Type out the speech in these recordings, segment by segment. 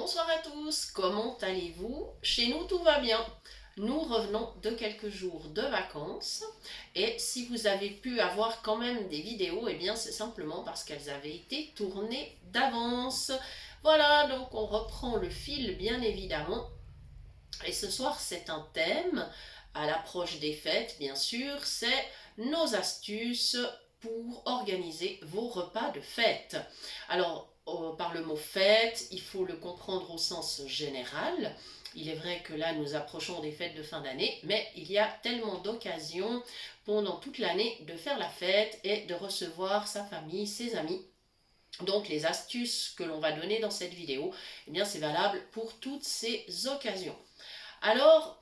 Bonsoir à tous, comment allez-vous? Chez nous tout va bien. Nous revenons de quelques jours de vacances et si vous avez pu avoir quand même des vidéos, eh bien c'est simplement parce qu'elles avaient été tournées d'avance. Voilà, donc on reprend le fil bien évidemment. Et ce soir c'est un thème, à l'approche des fêtes bien sûr, c'est nos astuces pour organiser vos repas de fête. Alors, par le mot fête, il faut le comprendre au sens général. Il est vrai que là, nous approchons des fêtes de fin d'année, mais il y a tellement d'occasions pendant toute l'année de faire la fête et de recevoir sa famille, ses amis. Donc, les astuces que l'on va donner dans cette vidéo, eh bien, c'est valable pour toutes ces occasions. Alors,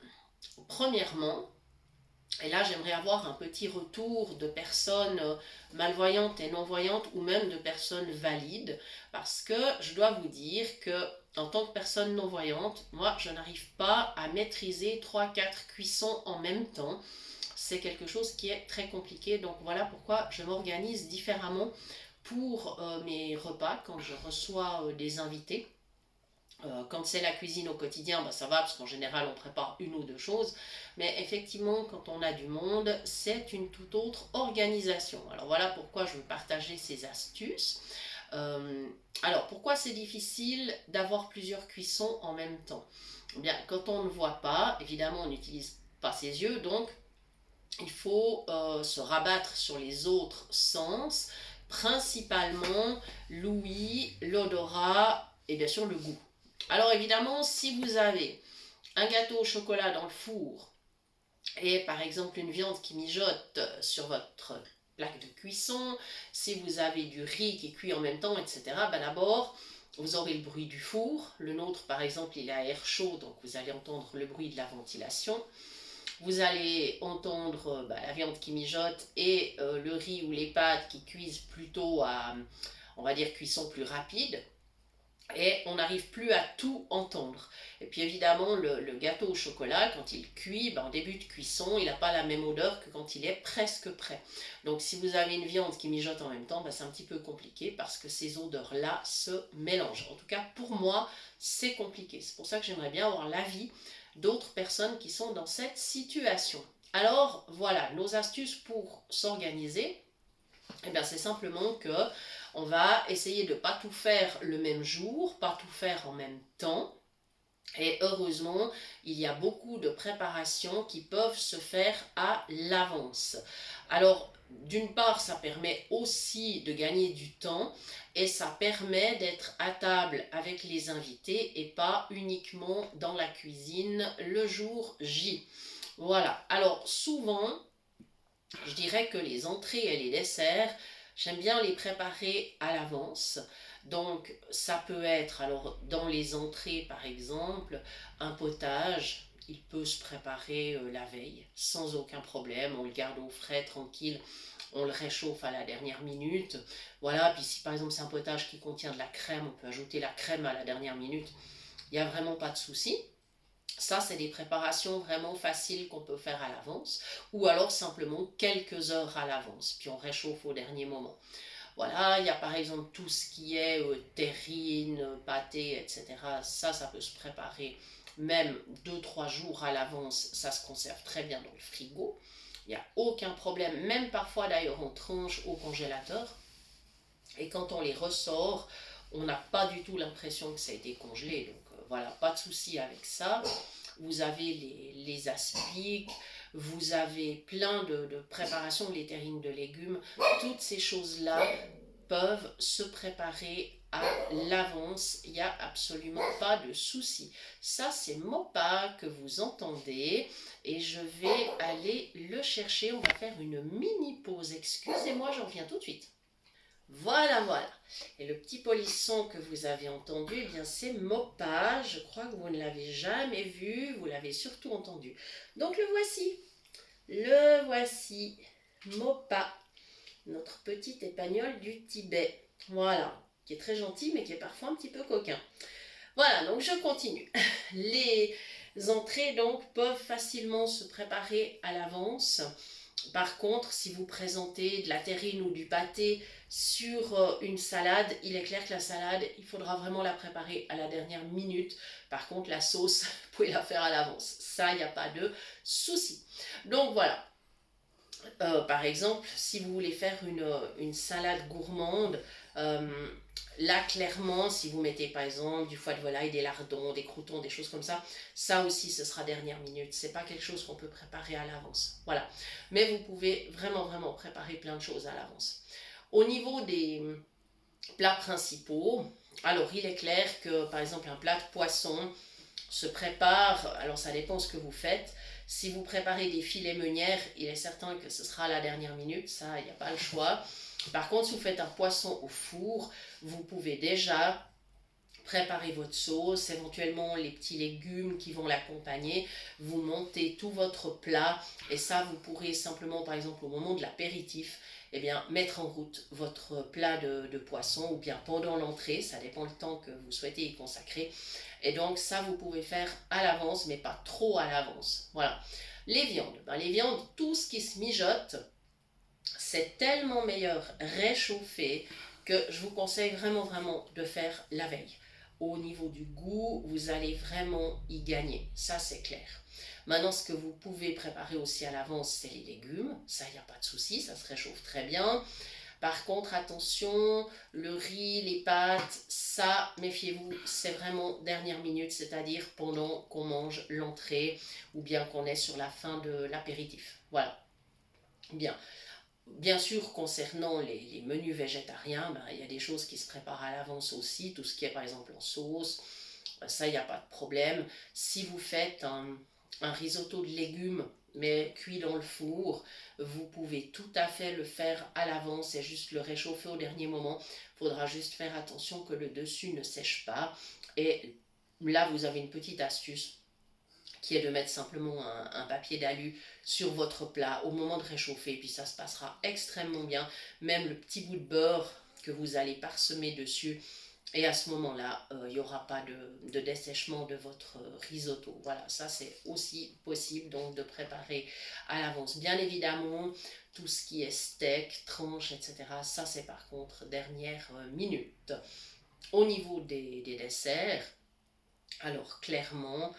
premièrement, et là, j'aimerais avoir un petit retour de personnes malvoyantes et non-voyantes ou même de personnes valides parce que je dois vous dire que en tant que personne non-voyante, moi, je n'arrive pas à maîtriser trois quatre cuissons en même temps. C'est quelque chose qui est très compliqué. Donc voilà pourquoi je m'organise différemment pour mes repas quand je reçois des invités. Quand c'est la cuisine au quotidien, bah ça va parce qu'en général on prépare une ou deux choses. Mais effectivement, quand on a du monde, c'est une toute autre organisation. Alors voilà pourquoi je veux partager ces astuces. Alors pourquoi c'est difficile d'avoir plusieurs cuissons en même temps? Eh bien, quand on ne voit pas, évidemment on n'utilise pas ses yeux, donc il faut se rabattre sur les autres sens, principalement l'ouïe, l'odorat et bien sûr le goût. Alors évidemment, si vous avez un gâteau au chocolat dans le four et par exemple une viande qui mijote sur votre plaque de cuisson, si vous avez du riz qui cuit en même temps, etc., ben d'abord, vous aurez le bruit du four. Le nôtre, par exemple, il est à air chaud, donc vous allez entendre le bruit de la ventilation. Vous allez entendre la viande qui mijote et le riz ou les pâtes qui cuisent plutôt à, on va dire, cuisson plus rapide. Et on n'arrive plus à tout entendre. Et puis évidemment, le gâteau au chocolat, quand il cuit, en début de cuisson, il n'a pas la même odeur que quand il est presque prêt. Donc si vous avez une viande qui mijote en même temps, c'est un petit peu compliqué parce que ces odeurs-là se mélangent. En tout cas, pour moi, c'est compliqué. C'est pour ça que j'aimerais bien avoir l'avis d'autres personnes qui sont dans cette situation. Alors voilà, nos astuces pour s'organiser. Eh bien, c'est simplement que on va essayer de ne pas tout faire le même jour, pas tout faire en même temps. Et heureusement, il y a beaucoup de préparations qui peuvent se faire à l'avance. Alors, d'une part, ça permet aussi de gagner du temps et ça permet d'être à table avec les invités et pas uniquement dans la cuisine le jour J. Voilà. Alors, souvent, je dirais que les entrées et les desserts, j'aime bien les préparer à l'avance. Donc ça peut être, alors dans les entrées par exemple, un potage, il peut se préparer la veille sans aucun problème. On le garde au frais, tranquille. On le réchauffe à la dernière minute. Voilà, puis si par exemple c'est un potage qui contient de la crème, on peut ajouter la crème à la dernière minute. Il n'y a vraiment pas de souci. Ça, c'est des préparations vraiment faciles qu'on peut faire à l'avance, ou alors simplement quelques heures à l'avance, puis on réchauffe au dernier moment. Voilà, il y a par exemple tout ce qui est terrine, pâté, etc. Ça peut se préparer même 2 3 jours à l'avance, ça se conserve très bien dans le frigo. Il n'y a aucun problème, même parfois d'ailleurs on tranche au congélateur. Et quand on les ressort, on n'a pas du tout l'impression que ça a été congelé. Donc voilà, pas de souci avec ça. Vous avez les aspics, vous avez plein de préparations, les terrines de légumes. Toutes ces choses-là peuvent se préparer à l'avance. Il n'y a absolument pas de souci. Ça, c'est Mopa que vous entendez. Et je vais aller le chercher. On va faire une mini pause. Excusez-moi, j'en reviens tout de suite. Voilà, voilà. Et le petit polisson que vous avez entendu, eh bien c'est Mopa. Je crois que vous ne l'avez jamais vu, vous l'avez surtout entendu. Donc le voici. Le voici. Mopa, notre petit épagnol du Tibet. Voilà, qui est très gentil mais qui est parfois un petit peu coquin. Voilà, donc je continue. Les entrées donc peuvent facilement se préparer à l'avance. Par contre, si vous présentez de la terrine ou du pâté sur une salade, il est clair que la salade, il faudra vraiment la préparer à la dernière minute. Par contre, la sauce, vous pouvez la faire à l'avance. Ça, il n'y a pas de souci. Donc voilà. Par exemple, si vous voulez faire une salade gourmande, euh, là clairement, si vous mettez par exemple du foie de volaille, des lardons, des croûtons, des choses comme ça aussi ce sera dernière minute. C'est pas quelque chose qu'on peut préparer à l'avance. Voilà. Mais vous pouvez vraiment préparer plein de choses à l'avance. Au niveau des plats principaux, alors il est clair que par exemple un plat de poisson se prépare, alors ça dépend ce que vous faites. Si vous préparez des filets meunières, il est certain que ce sera à la dernière minute, ça, il n'y a pas le choix. Par contre, si vous faites un poisson au four, vous pouvez déjà préparer votre sauce, éventuellement les petits légumes qui vont l'accompagner, vous montez tout votre plat et ça vous pourrez simplement par exemple au moment de l'apéritif eh bien, mettre en route votre plat de poisson ou bien pendant l'entrée, ça dépend le temps que vous souhaitez y consacrer et donc ça vous pouvez faire à l'avance mais pas trop à l'avance. Voilà. Les viandes, tout ce qui se mijote, c'est tellement meilleur réchauffé que je vous conseille vraiment de faire la veille. Au niveau du goût, vous allez vraiment y gagner, ça c'est clair. Maintenant, ce que vous pouvez préparer aussi à l'avance, c'est les légumes. Ça, il n'y a pas de souci, ça se réchauffe très bien. Par contre, attention, le riz, les pâtes, ça, méfiez-vous, c'est vraiment dernière minute, c'est-à-dire pendant qu'on mange l'entrée ou bien qu'on est sur la fin de l'apéritif. Voilà. Bien. Bien sûr, concernant les menus végétariens, ben, il y a des choses qui se préparent à l'avance aussi, tout ce qui est par exemple en sauce, ça, il n'y a pas de problème. Si vous faites un risotto de légumes, mais cuit dans le four, vous pouvez tout à fait le faire à l'avance et juste le réchauffer au dernier moment. Il faudra juste faire attention que le dessus ne sèche pas. Et là, vous avez une petite astuce qui est de mettre simplement un papier d'alu sur votre plat au moment de réchauffer, puis ça se passera extrêmement bien. Même le petit bout de beurre que vous allez parsemer dessus, et à ce moment-là, il n'y aura pas de dessèchement de votre risotto. Voilà, ça c'est aussi possible donc de préparer à l'avance. Bien évidemment, tout ce qui est steak, tranche, etc., ça c'est par contre dernière minute. Au niveau des desserts, alors clairement,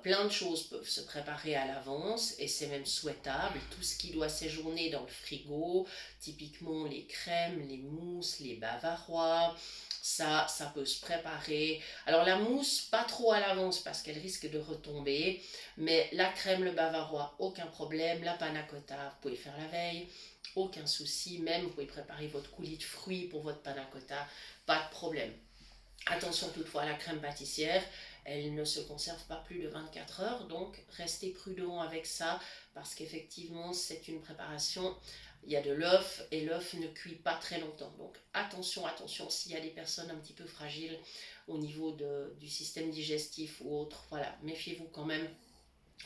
plein de choses peuvent se préparer à l'avance et c'est même souhaitable. Tout ce qui doit séjourner dans le frigo, typiquement les crèmes, les mousses, les bavarois, ça peut se préparer. Alors la mousse, pas trop à l'avance parce qu'elle risque de retomber, mais la crème, le bavarois, aucun problème. La panna cotta, vous pouvez faire la veille, aucun souci. Même vous pouvez préparer votre coulis de fruits pour votre panna cotta, pas de problème. Attention toutefois à la crème pâtissière, elle ne se conserve pas plus de 24 heures, donc restez prudent avec ça parce qu'effectivement c'est une préparation, il y a de l'œuf et l'œuf ne cuit pas très longtemps. Donc attention s'il y a des personnes un petit peu fragiles au niveau du système digestif ou autre, voilà, méfiez-vous quand même,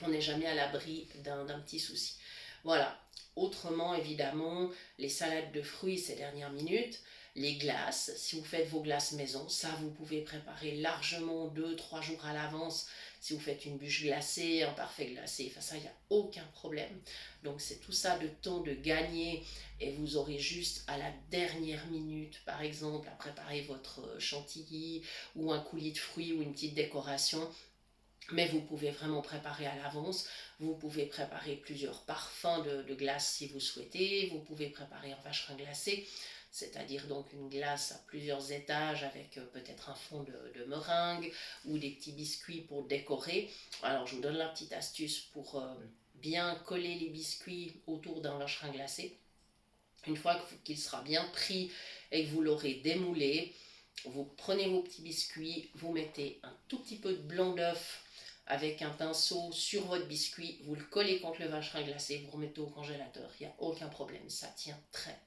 on n'est jamais à l'abri d'un petit souci. Voilà. Autrement, évidemment, les salades de fruits ces dernières minutes, les glaces, si vous faites vos glaces maison, ça vous pouvez préparer largement 2-3 jours à l'avance. Si vous faites une bûche glacée, un parfait glacé, enfin ça, il n'y a aucun problème. Donc c'est tout ça de temps de gagner et vous aurez juste à la dernière minute, par exemple, à préparer votre chantilly ou un coulis de fruits ou une petite décoration. Mais vous pouvez vraiment préparer à l'avance. Vous pouvez préparer plusieurs parfums de glace si vous souhaitez. Vous pouvez préparer un vacherin glacé, c'est-à-dire donc une glace à plusieurs étages avec peut-être un fond de meringue ou des petits biscuits pour décorer. Alors je vous donne la petite astuce pour bien coller les biscuits autour d'un vacherin glacé. Une fois qu'il sera bien pris et que vous l'aurez démoulé, vous prenez vos petits biscuits, vous mettez un tout petit peu de blanc d'œuf avec un pinceau sur votre biscuit, vous le collez contre le vacherin glacé, vous remettez au congélateur, il n'y a aucun problème, ça tient très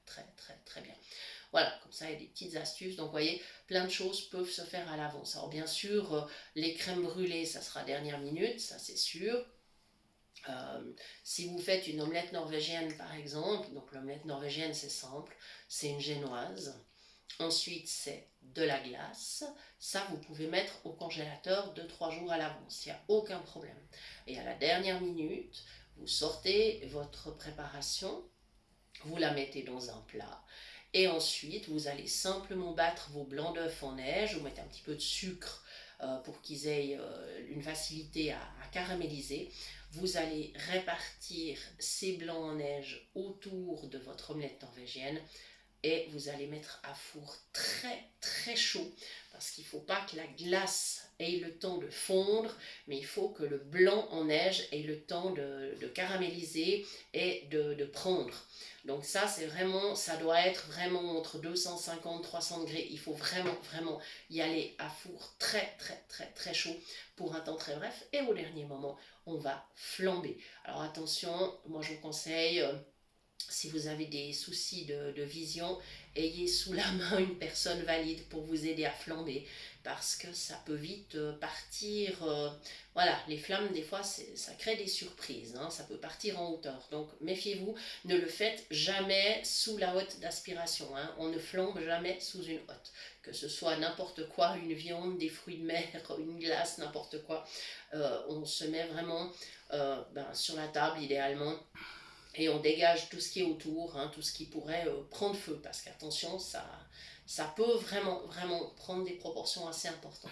bien. Voilà, comme ça il y a des petites astuces, donc vous voyez, plein de choses peuvent se faire à l'avance. Alors bien sûr, les crèmes brûlées, ça sera dernière minute, ça c'est sûr. Si vous faites une omelette norvégienne par exemple, donc l'omelette norvégienne c'est simple, c'est une génoise. Ensuite, c'est de la glace. Ça, vous pouvez mettre au congélateur 2-3 jours à l'avance. Il n'y a aucun problème. Et à la dernière minute, Vous sortez votre préparation, vous la mettez dans un plat et ensuite vous allez simplement battre vos blancs d'œufs en neige, vous mettez un petit peu de sucre pour qu'ils aient une facilité à caraméliser. Vous allez répartir ces blancs en neige autour de votre omelette norvégienne et vous allez mettre à four très très chaud parce qu'il ne faut pas que la glace ait le temps de fondre, mais il faut que le blanc en neige ait le temps de caraméliser et de prendre. Donc ça, c'est vraiment, ça doit être vraiment entre 250 300 degrés. Il faut vraiment, vraiment y aller à four très, très, très, très chaud pour un temps très bref. Et au dernier moment, on va flamber. Alors attention, moi je vous conseille, si vous avez des soucis de vision, ayez sous la main une personne valide pour vous aider à flamber parce que ça peut vite partir. Voilà, les flammes, des fois, ça crée des surprises. Hein, ça peut partir en hauteur. Donc, méfiez-vous, ne le faites jamais sous la hotte d'aspiration. Hein, on ne flambe jamais sous une hotte. Que ce soit n'importe quoi, une viande, des fruits de mer, une glace, n'importe quoi. On se met vraiment sur la table, idéalement. Et on dégage tout ce qui est autour, hein, tout ce qui pourrait prendre feu, parce qu'attention, ça peut vraiment, vraiment prendre des proportions assez importantes.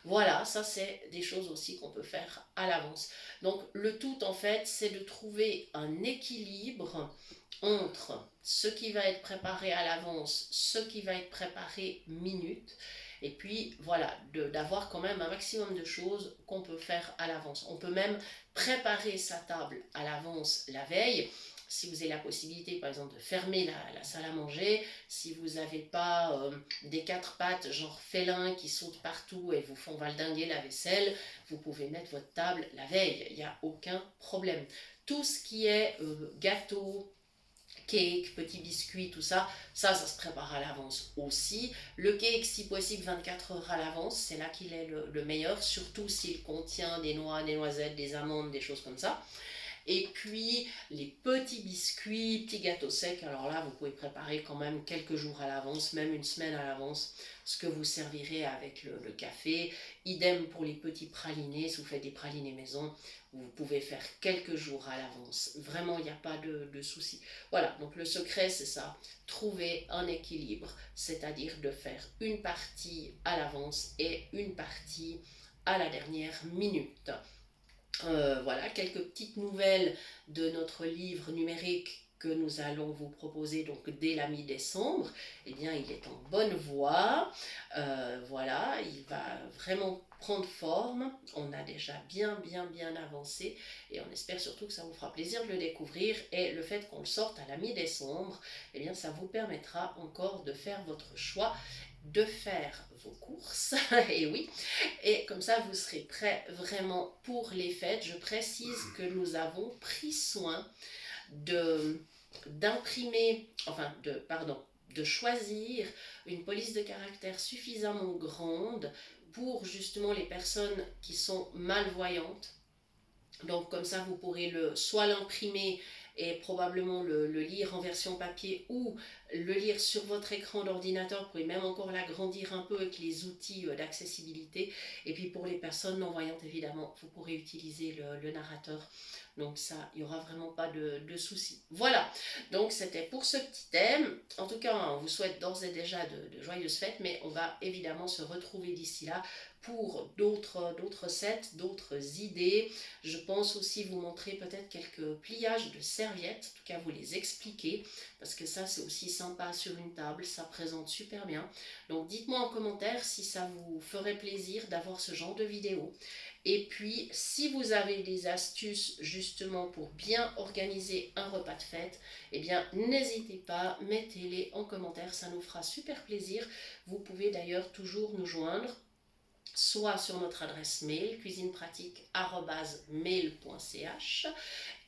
Voilà, ça c'est des choses aussi qu'on peut faire à l'avance. Donc le tout en fait, c'est de trouver un équilibre entre ce qui va être préparé à l'avance, ce qui va être préparé minute, et puis voilà, d'avoir quand même un maximum de choses qu'on peut faire à l'avance. On peut même préparer sa table à l'avance la veille, si vous avez la possibilité par exemple de fermer la salle à manger, si vous n'avez pas des quatre pattes genre félin qui sautent partout et vous font valdinguer la vaisselle, vous pouvez mettre votre table la veille, il n'y a aucun problème. Tout ce qui est gâteau, cake, petits biscuits, tout ça, ça se prépare à l'avance aussi. Le cake, si possible, 24 heures à l'avance, c'est là qu'il est le meilleur, surtout s'il contient des noix, des noisettes, des amandes, des choses comme ça. Et puis les petits biscuits, petits gâteaux secs, alors là vous pouvez préparer quand même quelques jours à l'avance, même une semaine à l'avance, ce que vous servirez avec le café. Idem pour les petits pralinés, si vous faites des pralinés maison, vous pouvez faire quelques jours à l'avance. Vraiment, il n'y a pas de souci. Voilà, donc le secret c'est ça, trouver un équilibre, c'est-à-dire de faire une partie à l'avance et une partie à la dernière minute. Voilà, quelques petites nouvelles de notre livre numérique que nous allons vous proposer donc dès la mi-décembre. Eh bien, il est en bonne voie. Voilà, il va vraiment prendre forme. On a déjà bien avancé et on espère surtout que ça vous fera plaisir de le découvrir. Et le fait qu'on le sorte à la mi-décembre, eh bien, ça vous permettra encore de faire votre choix, de faire vos courses, et oui, et comme ça vous serez prêts vraiment pour les fêtes. Je précise que nous avons pris soin d'imprimer, de choisir une police de caractère suffisamment grande pour justement les personnes qui sont malvoyantes. Donc comme ça vous pourrez soit l'imprimer et probablement le lire en version papier ou le lire sur votre écran d'ordinateur. Vous pouvez même encore l'agrandir un peu avec les outils d'accessibilité. Et puis pour les personnes non-voyantes, évidemment, vous pourrez utiliser le narrateur. Donc ça, il n'y aura vraiment pas de souci. Voilà, donc c'était pour ce petit thème. En tout cas, on vous souhaite d'ores et déjà de joyeuses fêtes, mais on va évidemment se retrouver d'ici là pour d'autres sets, d'autres idées. Je pense aussi vous montrer peut-être quelques pliages de serviettes, en tout cas vous les expliquer, parce que ça c'est aussi sympa sur une table, ça présente super bien. Donc dites-moi en commentaire si ça vous ferait plaisir d'avoir ce genre de vidéo. Et puis si vous avez des astuces justement pour bien organiser un repas de fête, eh bien n'hésitez pas, mettez-les en commentaire, ça nous fera super plaisir. Vous pouvez d'ailleurs toujours nous joindre soit sur notre adresse mail cuisinepratique@mail.ch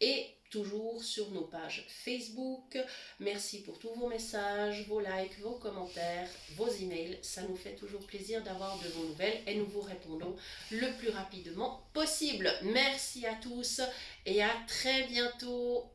et toujours sur nos pages Facebook. Merci pour tous vos messages, vos likes, vos commentaires, vos emails. Ça nous fait toujours plaisir d'avoir de vos nouvelles et nous vous répondons le plus rapidement possible. Merci à tous et à très bientôt.